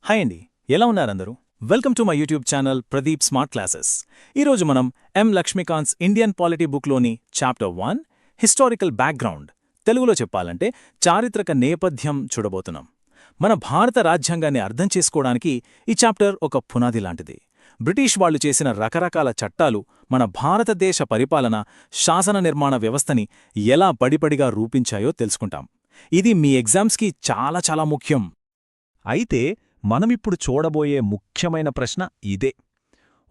Hi అండి, ఎలా ఉన్నారందరూ? Welcome to my YouTube channel Pradeep smart classes. ఈరోజు మనం ఎం లక్ష్మీకాంత్స్ ఇండియన్ పాలిటీ బుక్లోని చాప్టర్ 1 హిస్టారికల్ బ్యాక్గ్రౌండ్, తెలుగులో చెప్పాలంటే చారిత్రక నేపథ్యం చూడబోతున్నాం. మన భారత రాజ్యాంగాన్ని అర్థం చేసుకోవడానికి ఈ చాప్టర్ ఒక పునాది లాంటిది. బ్రిటిష్ వాళ్లు చేసిన రకరకాల చట్టాలు మన భారతదేశ పరిపాలన, శాసన నిర్మాణ వ్యవస్థని ఎలా పడిపడిగా రూపించాయో తెలుసుకుంటాం. ఇది మీ ఎగ్జామ్స్కి చాలా చాలా ముఖ్యం. అయితే మనమిప్పుడు చూడబోయే ముఖ్యమైన ప్రశ్న ఇదే.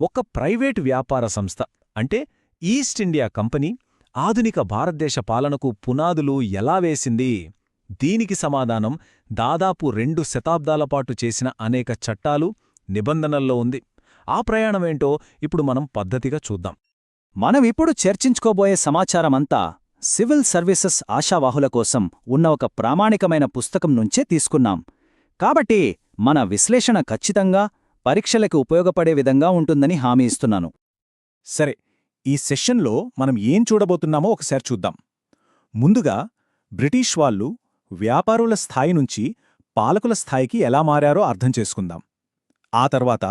ఒక ప్రైవేటు వ్యాపార సంస్థ అంటే ఈస్ట్ ఇండియా కంపెనీ ఆధునిక భారతదేశ పాలనకు పునాదులు ఎలా వేసింది? దీనికి సమాధానం దాదాపు 2 శతాబ్దాలపాటు చేసిన అనేక చట్టాలు, నిబంధనల్లో ఉంది. ఆ ప్రయాణమేంటో ఇప్పుడు మనం పద్ధతిగా చూద్దాం. మనమిప్పుడు చర్చించుకోబోయే సమాచారమంతా సివిల్ సర్వీసెస్ ఆశావాహుల కోసం ఉన్న ఒక ప్రామాణికమైన పుస్తకం నుంచే తీసుకున్నాం. కాబట్టి మన విశ్లేషణ ఖచ్చితంగా పరీక్షలకు ఉపయోగపడే విధంగా ఉంటుందని హామీ ఇస్తున్నాను. సరే, ఈ సెషన్లో మనం ఏం చూడబోతున్నామో ఒకసారి చూద్దాం. ముందుగా బ్రిటిష్ వాళ్ళు వ్యాపారుల స్థాయి నుంచి పాలకుల స్థాయికి ఎలా మారారో అర్థం చేసుకుందాం. ఆ తర్వాత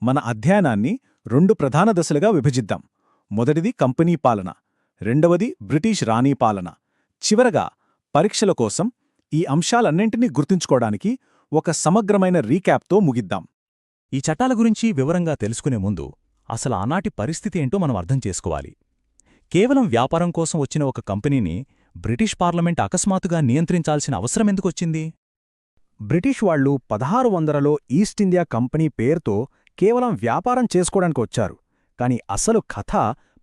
మన అధ్యయనాన్ని 2 ప్రధాన దశలుగా విభజిద్దాం. మొదటిది కంపెనీ పాలన, రెండవది బ్రిటిష్ రాణీ పాలన. చివరగా పరీక్షల కోసం ఈ అంశాలన్నింటినీ గుర్తుంచుకోవడానికి ఒక సమగ్రమైన రీక్యాప్తో ముగిద్దాం. ఈ చట్టాల గురించి వివరంగా తెలుసుకునే ముందు అసలు ఆనాటి పరిస్థితి ఏంటో మనం అర్థం చేసుకోవాలి. కేవలం వ్యాపారం కోసం వచ్చిన ఒక కంపెనీని బ్రిటిష్ పార్లమెంట్ అకస్మాత్తుగా నియంత్రించాల్సిన అవసరమెందుకొచ్చింది? బ్రిటిష్ వాళ్లు 1600లో ఈస్ట్ ఇండియా కంపెనీ పేరుతో కేవలం వ్యాపారం చేసుకోవడానికి వచ్చారు. కాని అసలు కథ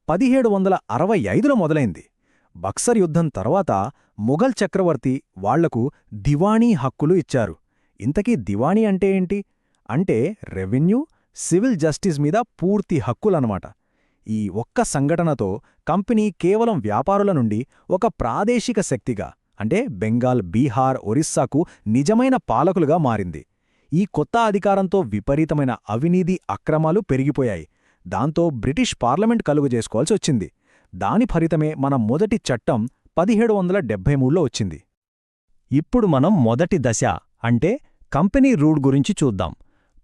1765లో మొదలైంది. బక్సర్ యుద్ధం తర్వాత ముఘల్ చక్రవర్తి వాళ్లకు దివాణీ హక్కులు ఇచ్చారు. ఇంతకీ దివాణీ అంటే ఏంటి? అంటే రెవెన్యూ, సివిల్ జస్టిస్ మీద పూర్తి హక్కులన్నమాట. ఈ ఒక్క సంఘటనతో కంపెనీ కేవలం వ్యాపారుల నుండి ఒక ప్రాదేశిక శక్తిగా, అంటే బెంగాల్, బీహార్, ఒరిస్సాకు నిజమైన పాలకులుగా మారింది. ఈ కొత్త అధికారంతో విపరీతమైన అవినీతి, అక్రమాలు పెరిగిపోయాయి. దాంతో బ్రిటిష్ పార్లమెంట్ కలుగజేసుకోవాల్సి వచ్చింది. దాని ఫలితమే మన మొదటి చట్టం 1773లో వచ్చింది. ఇప్పుడు మనం మొదటి దశ అంటే కంపెనీ రూల్ గురించి చూద్దాం.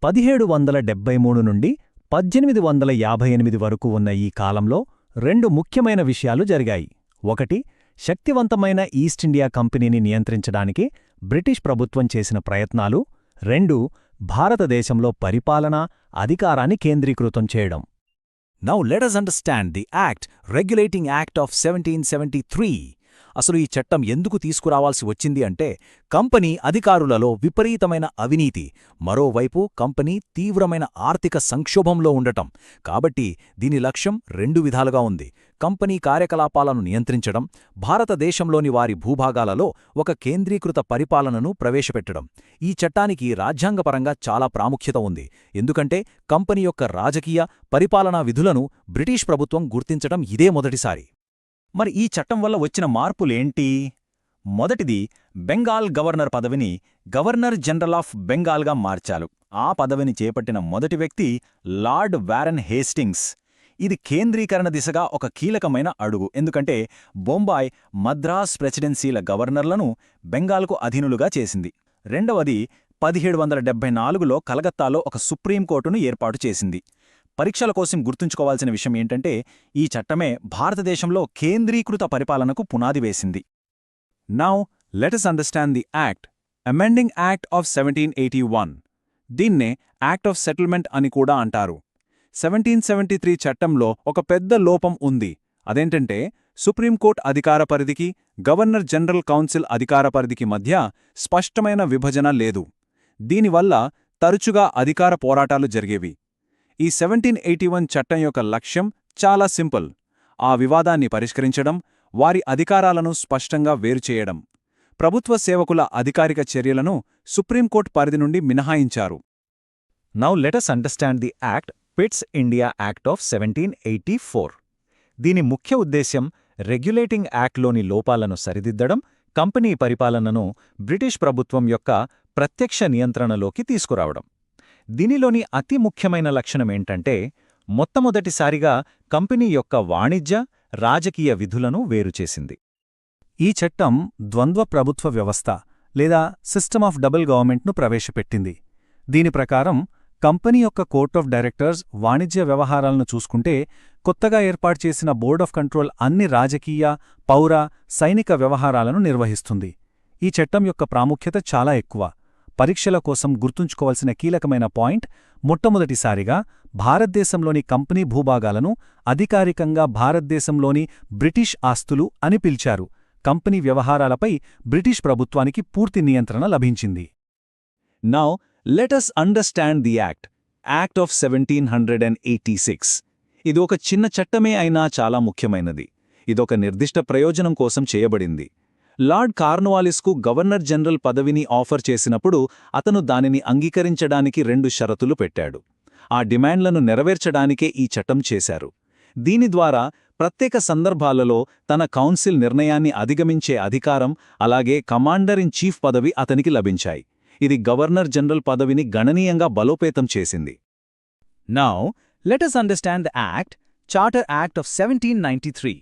1773 నుండి 1858 వరకు ఉన్న ఈ కాలంలో 2 ముఖ్యమైన విషయాలు జరిగాయి. ఒకటి, శక్తివంతమైన ఈస్ట్ ఇండియా కంపెనీని నియంత్రించడానికి బ్రిటిష్ ప్రభుత్వం చేసిన ప్రయత్నాలు. 2, భారతదేశంలో పరిపాలన, అధికారాన్ని కేంద్రీకృతం చేయడం. Now let us understand the Act, Regulating Act of 1773. అసలు ఈ చట్టం ఎందుకు తీసుకురావాల్సి వచ్చింది అంటే, కంపెనీ అధికారులలో విపరీతమైన అవినీతి, మరోవైపు కంపెనీ తీవ్రమైన ఆర్థిక సంక్షోభంలో ఉండటం. కాబట్టి దీని లక్ష్యం 2 విధాలుగా ఉంది. కంపెనీ కార్యకలాపాలను నియంత్రించడం, భారతదేశంలోని వారి భూభాగాలలో ఒక కేంద్రీకృత పరిపాలనను ప్రవేశపెట్టడం. ఈ చట్టానికి రాజ్యాంగపరంగా చాలా ప్రాముఖ్యత ఉంది. ఎందుకంటే కంపెనీ యొక్క రాజకీయ, పరిపాలనా విధులను బ్రిటిష్ ప్రభుత్వం గుర్తించడం ఇదే మొదటిసారి. మరి ఈ చట్టం వల్ల వచ్చిన మార్పులేంటి? మొదటిది, బెంగాల్ గవర్నర్ పదవిని గవర్నర్ జనరల్ ఆఫ్ బెంగాల్గా మార్చారు. ఆ పదవిని చేపట్టిన మొదటి వ్యక్తి లార్డ్ వారెన్ హేస్టింగ్స్. ఇది కేంద్రీకరణ దిశగా ఒక కీలకమైన అడుగు. ఎందుకంటే బొంబాయి, మద్రాస్ ప్రెసిడెన్సీల గవర్నర్లను బెంగాల్కు అధీనులుగా చేసింది. రెండవది, 1774లో కలకత్తాలో ఒక సుప్రీంకోర్టును ఏర్పాటు చేసింది. పరీక్షల కోసం గుర్తుంచుకోవాల్సిన విషయం ఏంటంటే, ఈ చట్టమే భారతదేశంలో కేంద్రీకృత పరిపాలనకు పునాది వేసింది. Now let us understand the Act, Amending Act of 1781. దీన్నే యాక్ట్ ఆఫ్ సెటిల్మెంట్ అని కూడా అంటారు. 1773 చట్టంలో ఒక పెద్ద లోపం ఉంది. అదేంటంటే, సుప్రీంకోర్టు అధికార పరిధికి, గవర్నర్ జనరల్ కౌన్సిల్ అధికార పరిధికి మధ్య స్పష్టమైన విభజన లేదు. దీనివల్ల తరచుగా అధికార పోరాటాలు జరిగేవి. ఈ 1781 చట్టం యొక్క లక్ష్యం చాలా సింపుల్. ఆ వివాదాన్ని పరిష్కరించడం, వారి అధికారాలను స్పష్టంగా వేరుచేయడం. ప్రభుత్వ సేవకుల అధికారిక చర్యలను సుప్రీంకోర్టు పరిధి నుండి మినహాయించారు. Now let us understand the Act, Pitt's India Act of 1784. దీని ముఖ్య ఉద్దేశ్యం రెగ్యులేటింగ్ యాక్ట్లోని లోపాలను సరిదిద్దడం, కంపెనీ పరిపాలనను బ్రిటిష్ ప్రభుత్వం యొక్క ప్రత్యక్ష నియంత్రణలోకి తీసుకురావడం. దీనిలోని అతి ముఖ్యమైన లక్షణమేంటంటే, మొట్టమొదటిసారిగా కంపెనీ యొక్క వాణిజ్య, రాజకీయ విధులను వేరుచేసింది. ఈ చట్టం ద్వంద్వ ప్రభుత్వ వ్యవస్థ లేదా సిస్టమ్ ఆఫ్ డబుల్ గవర్నమెంట్ను ప్రవేశపెట్టింది. దీని ప్రకారం కంపెనీ యొక్క కోర్ట్ ఆఫ్ డైరెక్టర్స్ వాణిజ్య వ్యవహారాలను చూసుకుంటే కొత్తగా ఏర్పాటు చేసిన బోర్డ్ ఆఫ్ కంట్రోల్ అన్ని రాజకీయ, పౌర, సైనిక వ్యవహారాలను నిర్వహిస్తుంది. ఈ చట్టం యొక్క ప్రాముఖ్యత చాలా ఎక్కువ. పరీక్షల కోసం గుర్తుంచుకోవాల్సిన కీలకమైన పాయింట్, మొట్టమొదటిసారిగా భారతదేశంలోని కంపెనీ భూభాగాలను అధికారికంగా భారతదేశంలోని బ్రిటిష్ ఆస్తులు అని పిలిచారు. కంపెనీ వ్యవహారాలపై బ్రిటిష్ ప్రభుత్వానికి పూర్తి నియంత్రణ లభించింది. Now, let us understand the Act of 1786. ఇది ఒక చిన్న చట్టమే అయినా చాలా ముఖ్యమైనది. ఇదొక నిర్దిష్ట ప్రయోజనం కోసం చేయబడింది. లార్డ్ కార్న్వాలిస్కు గవర్నర్ జనరల్ పదవిని ఆఫర్ చేసినప్పుడు అతను దానిని అంగీకరించడానికి 2 షరతులు పెట్టాడు. ఆ డిమాండ్లను నెరవేర్చడానికే ఈ చట్టం చేశారు. దీని ద్వారా ప్రత్యేక సందర్భాలలో తన కౌన్సిల్ నిర్ణయాన్ని అధిగమించే అధికారం, అలాగే కమాండర్ ఇన్ చీఫ్ పదవి అతనికి లభించాయి. ఇది గవర్నర్ జనరల్ పదవిని గణనీయంగా బలోపేతం చేసింది. Now, let us understand the Charter Act of 1793.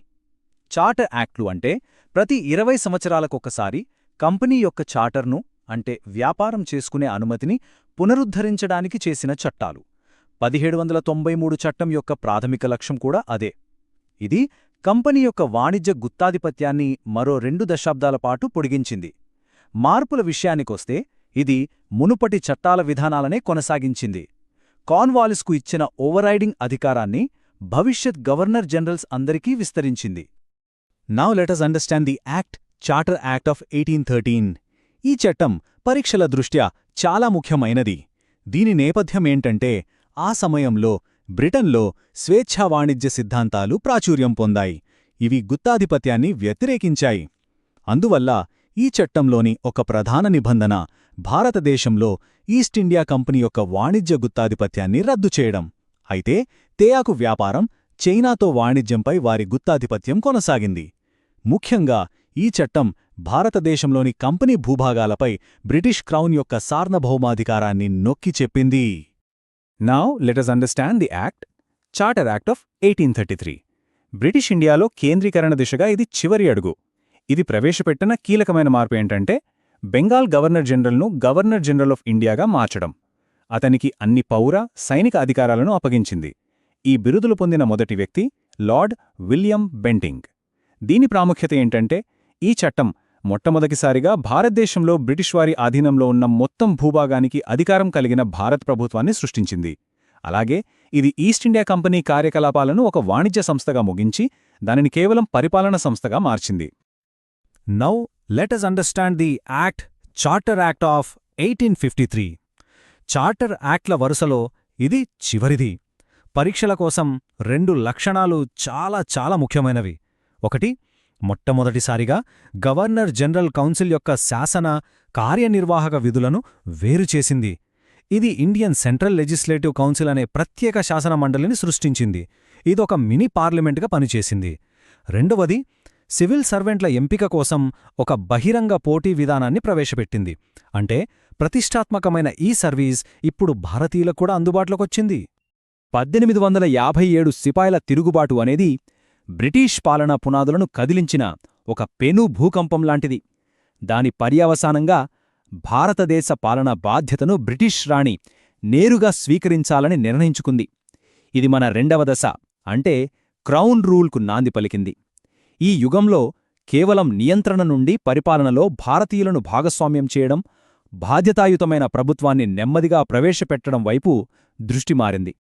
Charter యాక్ట్లు అంటే ప్రతి 20 సంవత్సరాలకొకసారి కంపెనీ యొక్క చార్టర్ను, అంటే వ్యాపారం చేసుకునే అనుమతిని పునరుద్ధరించడానికి చేసిన చట్టాలు. 1793 చట్టం యొక్క ప్రాథమిక లక్ష్యం కూడా అదే. ఇది కంపెనీ యొక్క వాణిజ్య గుత్తాధిపత్యాన్ని మరో 2 దశాబ్దాల పాటు పొడిగించింది. మార్పుల విషయానికొస్తే ఇది మునుపటి చట్టాల విధానాలనే కొనసాగించింది. కార్న్వాలిస్కు ఇచ్చిన ఓవర్రైడింగ్ అధికారాన్ని భవిష్యత్ గవర్నర్ జనరల్స్ అందరికీ విస్తరించింది. Now let us understand the Charter Act of 1813. ఈ చట్టం పరీక్షల దృష్ట్యా చాలా ముఖ్యమైనది. దీని నేపథ్యమేంటంటే, ఆ సమయంలో బ్రిటన్లో స్వేచ్ఛా వాణిజ్య సిద్ధాంతాలు ప్రాచుర్యం పొందాయి. ఇవి గుత్తాధిపత్యాన్ని వ్యతిరేకించాయి. అందువల్ల ఈ చట్టంలోని ఒక ప్రధాన నిబంధన భారతదేశంలో ఈస్ట్ ఇండియా కంపెనీ యొక్క వాణిజ్య గుత్తాధిపత్యాన్ని రద్దు చేయడం. అయితే తేయాకు వ్యాపారం, చైనాతో వాణిజ్యంపై వారి గుత్తాధిపత్యం కొనసాగింది. ముఖ్యంగా ఈ చట్టం భారతదేశంలోని కంపెనీ భూభాగాలపై బ్రిటిష్ క్రౌన్ యొక్క సార్వభౌమాధికారాన్ని నొక్కి చెప్పింది. Now let us understand the Charter Act of 1833. British ఇండియాలో కేంద్రీకరణ దిశగా ఇది చివరి అడుగు. ఇది ప్రవేశపెట్టిన కీలకమైన మార్పు ఏంటంటే, బెంగాల్ గవర్నర్ జనరల్ను గవర్నర్ జనరల్ ఆఫ్ ఇండియాగా మార్చడం. అతనికి అన్ని పౌర, సైనిక అధికారాలను అప్పగించింది. ఈ బిరుదులు పొందిన మొదటి వ్యక్తి లార్డ్ విలియం బెంటింగ్. దీని ప్రాముఖ్యత ఏంటంటే, ఈ చట్టం మొట్టమొదటిసారిగా భారతదేశంలో బ్రిటిష్ వారి ఆధీనంలో ఉన్న మొత్తం భూభాగానికి అధికారం కలిగిన భారత ప్రభుత్వాన్ని సృష్టించింది. అలాగే ఇది ఈస్ట్ ఇండియా కంపెనీ కార్యకలాపాలను ఒక వాణిజ్య సంస్థగా ముగించి దానిని కేవలం పరిపాలన సంస్థగా మార్చింది. Now let us understand the Charter Act of 1853. Charter యాక్ట్ల వరుసలో ఇది చివరిది. పరీక్షల కోసం 2 లక్షణాలు చాలా ముఖ్యమైనవి. ఒకటి, మొట్టమొదటిసారిగా గవర్నర్ జనరల్ కౌన్సిల్ యొక్క శాసన, కార్యనిర్వాహక విధులను వేరుచేసింది. ఇది ఇండియన్ సెంట్రల్ లెజిస్లేటివ్ కౌన్సిల్ అనే ప్రత్యేక శాసన మండలిని సృష్టించింది. ఇదొక మినీ పార్లమెంటుగా పనిచేసింది. రెండవది, సివిల్ సర్వెంట్ల ఎంపిక కోసం ఒక బహిరంగ పోటీ విధానాన్ని ప్రవేశపెట్టింది. అంటే ప్రతిష్టాత్మకమైన ఈ సర్వీస్ ఇప్పుడు భారతీయులకు కూడా అందుబాటులోకొచ్చింది. 1857 సిపాయిల తిరుగుబాటు అనేది బ్రిటిష్ పాలనా పునాదులను కదిలించిన ఒక పెను భూకంపం లాంటిది. దాని పర్యవసానంగా భారతదేశ పాలనా బాధ్యతను బ్రిటిష్ రాణి నేరుగా స్వీకరించాలని నిర్ణయించుకుంది. ఇది మన 2వ దశ, అంటే క్రౌన్ రూల్కు నాంది పలికింది. ఈ యుగంలో కేవలం నియంత్రణ నుండి పరిపాలనలో భారతీయులను భాగస్వామ్యం చేయడం, బాధ్యతాయుతమైన ప్రభుత్వాన్ని నెమ్మదిగా ప్రవేశపెట్టడం వైపు దృష్టి మారింది.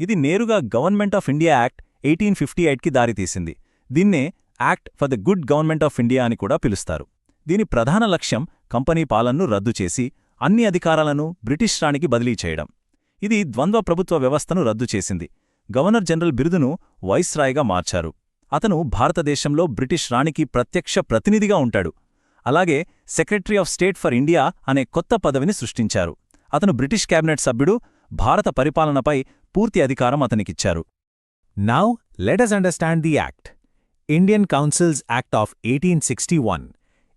ఇది నేరుగా గవర్నమెంట్ ఆఫ్ ఇండియా యాక్ట్ 1858కి దారితీసింది. దీన్నే act for the good government of India అని కూడా పిలుస్తారు. దీని ప్రధాన లక్ష్యం కంపెనీ పాలనను రద్దు చేసి అన్ని అధికారాలను బ్రిటిష్ రాణికి బదిలీ చేయడం. ఇది ద్వంద్వ ప్రభుత్వ వ్యవస్థను రద్దు చేసింది. గవర్నర్ జనరల్ బిరుదును వైస్రాయ్గా మార్చారు. అతను భారతదేశంలో బ్రిటిష్ రాణికి ప్రత్యక్ష ప్రతినిధిగా ఉంటాడు. అలాగే secretary of state for India అనే కొత్త పదవిని సృష్టించారు. అతను బ్రిటిష్ కేబినెట్ సభ్యుడు. భారత పరిపాలనపై పూర్తి అధికారం అతనికిచ్చారు. Now let us understand the Indian Councils Act of 1861.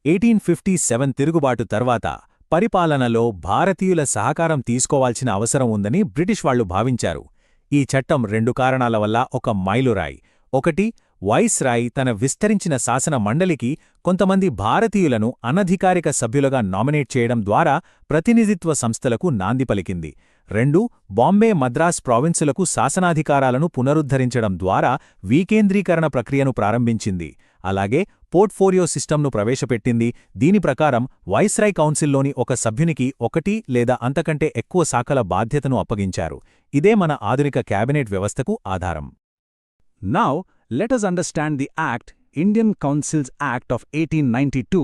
1857 తిరుగుబాటు తర్వాత పరిపాలనలో భారతీయుల సహకారం తీసుకోవాల్సిన అవసరం ఉందని బ్రిటిష్ వాళ్లు భావించారు. ఈ చట్టం 2 కారణాల వల్ల ఒక మైలురాయి. ఒకటి, వైస్రాయ్ తన విస్తరించిన శాసన మండలికి కొంతమంది భారతీయులను అనధికారిక సభ్యులుగా నామినేట్ చేయడం ద్వారా ప్రతినిధిత్వ సంస్థలకు నాంది పలికింది. 2 బాంబే మద్రాస్ ప్రావిన్సులకు శాసనాధికారాలను పునరుద్ధరించడం ద్వారా వికేంద్రీకరణ ప్రక్రియను ప్రారంభించింది. అలాగే పోర్ట్ఫోలియో సిస్టమ్ను ప్రవేశపెట్టింది. దీని ప్రకారం వైస్రాయ్ కౌన్సిల్లోని ఒక సభ్యునికి 1 లేదా అంతకంటే ఎక్కువ శాఖల బాధ్యతను అప్పగించారు. ఇదే మన ఆధునిక క్యాబినెట్ వ్యవస్థకు ఆధారం. Now, let us understand the Act, Indian Councils Act of 1892.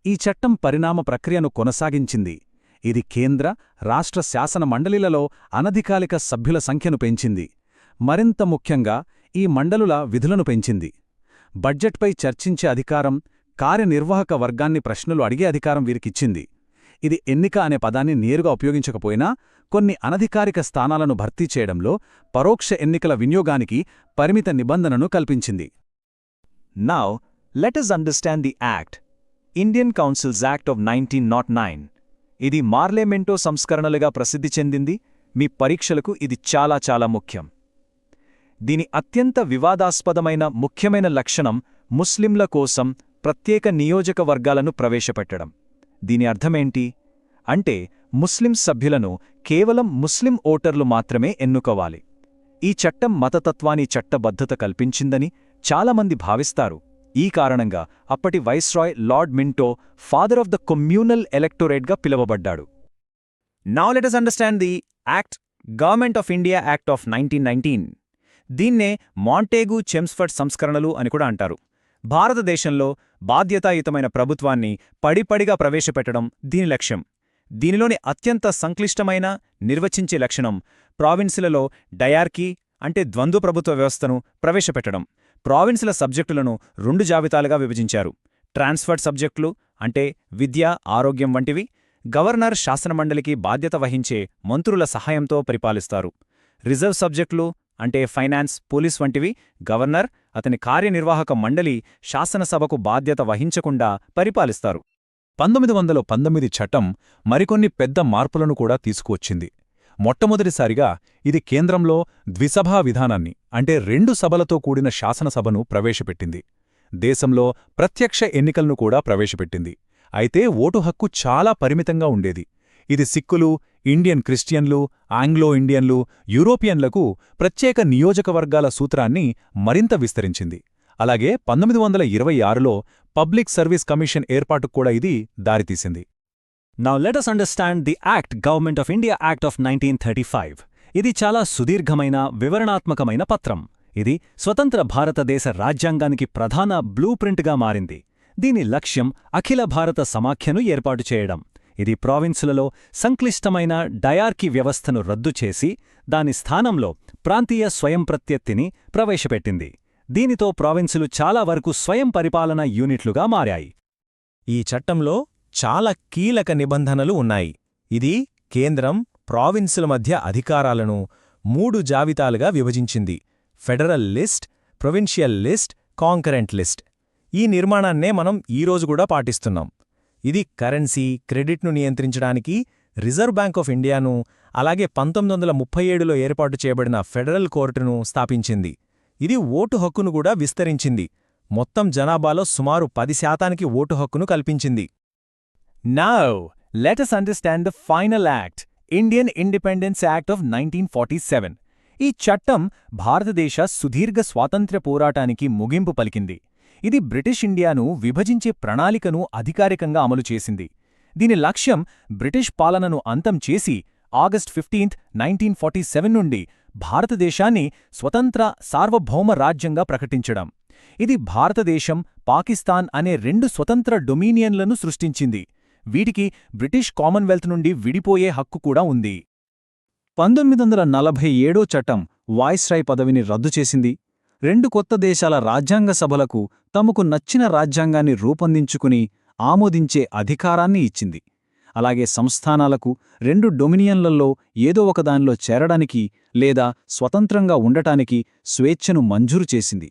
ఈ చట్టం పరిణామ ప్రక్రియను కొనసాగించింది. ఇది కేంద్ర, రాష్ట్ర శాసన మండలిలలో అనధికారిక సభ్యుల సంఖ్యను పెంచింది. మరింత ముఖ్యంగా ఈ మండలుల విధులను పెంచింది. బడ్జెట్పై చర్చించే అధికారం, కార్యనిర్వాహక వర్గాన్ని ప్రశ్నలు అడిగే అధికారం వీరికిచ్చింది. ఇది ఎన్నిక అనే పదాన్ని నేరుగా ఉపయోగించకపోయినా కొన్ని అనధికారిక స్థానాలను భర్తీ చేయడంలో పరోక్ష ఎన్నికల వినియోగానికి పరిమిత నిబంధనను కల్పించింది. Now, let us understand the Act, Indian Councils Act of 1909. ఇది మార్లేమెంటో సంస్కరణలుగా ప్రసిద్ధి చెందింది. మీ పరీక్షలకు ఇది చాలా ముఖ్యం. దీని అత్యంత వివాదాస్పదమైన ముఖ్యమైన లక్షణం ముస్లింల కోసం ప్రత్యేక నియోజకవర్గాలను ప్రవేశపెట్టడం. దీని అర్థమేంటి అంటే ముస్లిం సభ్యులను కేవలం ముస్లిం ఓటర్లు మాత్రమే ఎన్నుకోవాలి. ఈ చట్టం మతతత్వాన్ని చట్టబద్ధత కల్పించిందని చాలామంది భావిస్తారు. ఈ కారణంగా అప్పటి viceroy Lord Minto father of the communal ఎలక్టోరేట్గా పిలువబడ్డాడు. Now let us understand the Act, Government of India Act of 1919. దీన్నే మాంటేగు చెమ్స్ఫర్డ్ సంస్కరణలు అని కూడా అంటారు. భారతదేశంలో బాధ్యతాయుతమైన ప్రభుత్వాన్ని పడిపడిగా ప్రవేశపెట్టడం దీని లక్ష్యం. దీనిలోని అత్యంత సంక్లిష్టమైన నిర్వచించే లక్షణం ప్రావిన్సులలో డయార్కీ అంటే ద్వంద్వ ప్రభుత్వ వ్యవస్థను ప్రవేశపెట్టడం. ప్రావిన్సుల సబ్జెక్టులను 2 జాబితాలుగా విభజించారు. ట్రాన్స్ఫర్డ్ సబ్జెక్టులు అంటే విద్య, ఆరోగ్యం వంటివి గవర్నర్ శాసనమండలికి బాధ్యత వహించే మంత్రుల సహాయంతో పరిపాలిస్తారు. రిజర్వ్ సబ్జెక్టులు అంటే ఫైనాన్స్, పోలీస్ వంటివి గవర్నర్, అతని కార్యనిర్వాహక మండలి శాసనసభకు బాధ్యత వహించకుండా పరిపాలిస్తారు. 1919 చట్టం మరికొన్ని పెద్ద మార్పులను కూడా తీసుకువచ్చింది. మొట్టమొదటిసారిగా ఇది కేంద్రంలో ద్విసభా విధానాన్ని అంటే 2 సభలతో కూడిన శాసనసభను ప్రవేశపెట్టింది. దేశంలో ప్రత్యక్ష ఎన్నికలను కూడా ప్రవేశపెట్టింది. అయితే ఓటు హక్కు చాలా పరిమితంగా ఉండేది. ఇది సిక్కులు, ఇండియన్ క్రిస్టియన్లు, ఆంగ్లో ఇండియన్లు, యూరోపియన్లకు ప్రత్యేక నియోజకవర్గాల సూత్రాన్ని మరింత విస్తరించింది. అలాగే 1926లో పబ్లిక్ సర్వీస్ కమిషన్ ఏర్పాటుకు కూడా ఇది దారితీసింది. Now let us understand the Act, Government of India Act of 1935. ఇది చాలా సుదీర్ఘమైన, వివరణాత్మకమైన పత్రం. ఇది స్వతంత్ర భారతదేశ రాజ్యాంగానికి ప్రధాన బ్లూ ప్రింట్గా మారింది. దీని లక్ష్యం అఖిల భారత సమాఖ్యను ఏర్పాటు చేయడం. ఇది ప్రావిన్సులలో సంక్లిష్టమైన డయార్కీ వ్యవస్థను రద్దు చేసి దాని స్థానంలో ప్రాంతీయ స్వయం ప్రత్యత్తిని ప్రవేశపెట్టింది. దీనితో ప్రావిన్సులు చాలా వరకు స్వయం పరిపాలనా యూనిట్లుగా మారాయి. ఈ చట్టంలో చాలా కీలక నిబంధనలు ఉన్నాయి. ఇది కేంద్రం, ప్రావిన్సుల మధ్య అధికారాలను 3 జాబితాలుగా విభజించింది: federal list, provincial list, concurrent list. ఈ నిర్మాణాన్నే మనం ఈరోజు కూడా పాటిస్తున్నాం. ఇది కరెన్సీ, క్రెడిట్ను నియంత్రించడానికి రిజర్వ్ బ్యాంక్ ఆఫ్ ఇండియాను, అలాగే 1937లో ఏర్పాటు చేయబడిన ఫెడరల్ కోర్టును స్థాపించింది. ఇది ఓటు హక్కును కూడా విస్తరించింది. మొత్తం జనాభాలో సుమారు 10% ఓటు హక్కును కల్పించింది. Now, let us understand the final act, Indian Independence Act of 1947. ఈ చట్టం భారతదేశ సుదీర్ఘ స్వాతంత్ర్య పోరాటానికి ముగింపు పలికింది. ఇది బ్రిటిష్ ఇండియాను విభజించే ప్రణాళికను అధికారికంగా అమలు చేసింది. దీని లక్ష్యం బ్రిటిష్ పాలనను అంతం చేసి ఆగస్ట్ 15, 1947 నుండి భారతదేశాన్ని స్వతంత్ర సార్వభౌమ రాజ్యంగా ప్రకటించడం. ఇది భారతదేశం, పాకిస్తాన్ అనే 2 స్వతంత్ర డొమినియన్లను సృష్టించింది. వీటికి బ్రిటిష్ కామన్వెల్త్ నుండి విడిపోయే హక్కు కూడా ఉంది. 1947 చట్టం వాయిస్రాయ్ పదవిని రద్దు చేసింది. 2 కొత్త దేశాల రాజ్యాంగ సభలకు తమకు నచ్చిన రాజ్యాంగాన్ని రూపొందించుకుని ఆమోదించే అధికారాన్ని ఇచ్చింది. అలాగే సంస్థానాలకు 2 డొమినియన్లలో ఏదో ఒకదానిలో చేరడానికి లేదా స్వతంత్రంగా ఉండటానికి స్వేచ్ఛను మంజూరు చేసింది.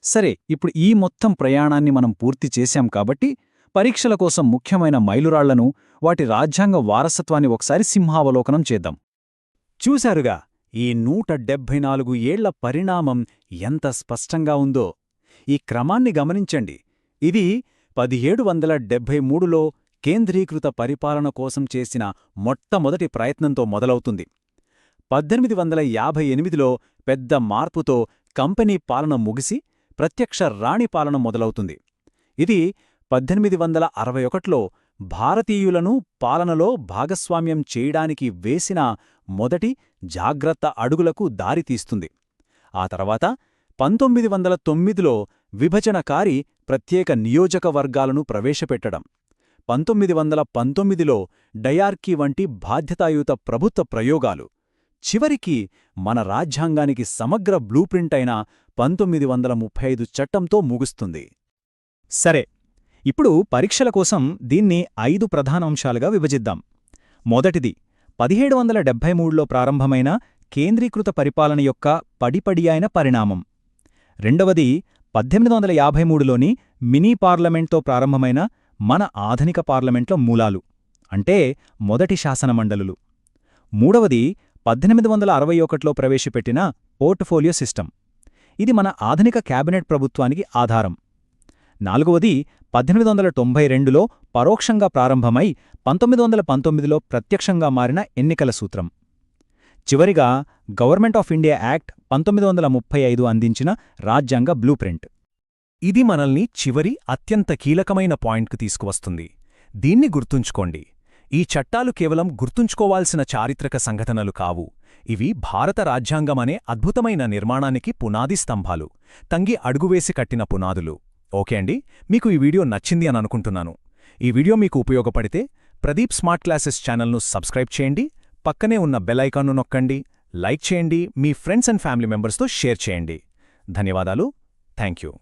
సరే, ఇప్పుడు ఈ మొత్తం ప్రయాణాన్ని మనం పూర్తి చేశాం కాబట్టి పరీక్షల కోసం ముఖ్యమైన మైలురాళ్లను, వాటి రాజ్యాంగ వారసత్వాన్ని ఒకసారి సింహావలోకనం చేద్దాం. చూశారుగా, ఈ 174 ఏళ్ల పరిణామం ఎంత స్పష్టంగా ఉందో. ఈ క్రమాన్ని గమనించండి. ఇది 1773లో కేంద్రీకృత పరిపాలన కోసం చేసిన మొట్టమొదటి ప్రయత్నంతో మొదలవుతుంది. 1858లో పెద్ద మార్పుతో కంపెనీ పాలన ముగిసి ప్రత్యక్ష రాణి పాలన మొదలవుతుంది. ఇది 1861లో భారతీయులను పాలనలో భాగస్వామ్యం చేయడానికి వేసిన మొదటి జాగ్రత్త అడుగులకు దారితీస్తుంది. ఆ తర్వాత 1909లో విభజనకారి ప్రత్యేక నియోజకవర్గాలను ప్రవేశపెట్టడం, 1919లో డయార్కీ వంటి బాధ్యతాయుత ప్రభుత్వ ప్రయోగాలు, చివరికి మన రాజ్యాంగానికి సమగ్ర బ్లూప్రింట్ అయిన 1935 చట్టంతో ముగుస్తుంది. సరే, ఇప్పుడు పరీక్షల కోసం దీన్ని 5 ప్రధానాంశాలుగా విభజిద్దాం. మొదటిది 1773లో ప్రారంభమైన కేంద్రీకృత పరిపాలన యొక్క పడిపడి అయిన పరిణామం. రెండవది 1853లోని మినీ పార్లమెంట్తో ప్రారంభమైన మన ఆధునిక పార్లమెంట్ల మూలాలు, అంటే మొదటి శాసనమండలులు. మూడవది 1861లో ప్రవేశపెట్టిన పోర్ట్ఫోలియో సిస్టమ్. ఇది మన ఆధునిక క్యాబినెట్ ప్రభుత్వానికి ఆధారం. నాలుగవది 1892లో పరోక్షంగా ప్రారంభమై 1919లో ప్రత్యక్షంగా మారిన ఎన్నికల సూత్రం. చివరిగా గవర్నమెంట్ ఆఫ్ ఇండియా యాక్ట్ 1935 అందించిన రాజ్యాంగ బ్లూప్రింట్. ఇది మనల్ని చివరి అత్యంత కీలకమైన పాయింట్కు తీసుకువస్తుంది. దీన్ని గుర్తుంచుకోండి. ఈ చట్టాలు కేవలం గుర్తుంచుకోవాల్సిన చారిత్రక సంఘటనలు కావు. ఇవి భారత రాజ్యాంగమనే అద్భుతమైన నిర్మాణానికి పునాది స్తంభాలు, తంగి అడుగువేసి కట్టిన పునాదులు. ఓకే అండి, మీకు ఈ వీడియో నచ్చింది అని అనుకుంటున్నాను. ఈ వీడియో మీకు ఉపయోగపడితే ప్రదీప్ స్మార్ట్ క్లాసెస్ ఛానల్ను సబ్స్క్రైబ్ చేయండి, పక్కనే ఉన్న బెల్ ఐకాన్ను నొక్కండి, లైక్ చేయండి, మీ ఫ్రెండ్స్ అండ్ ఫ్యామిలీ మెంబర్స్తో షేర్ చేయండి. ధన్యవాదాలు. Thank you.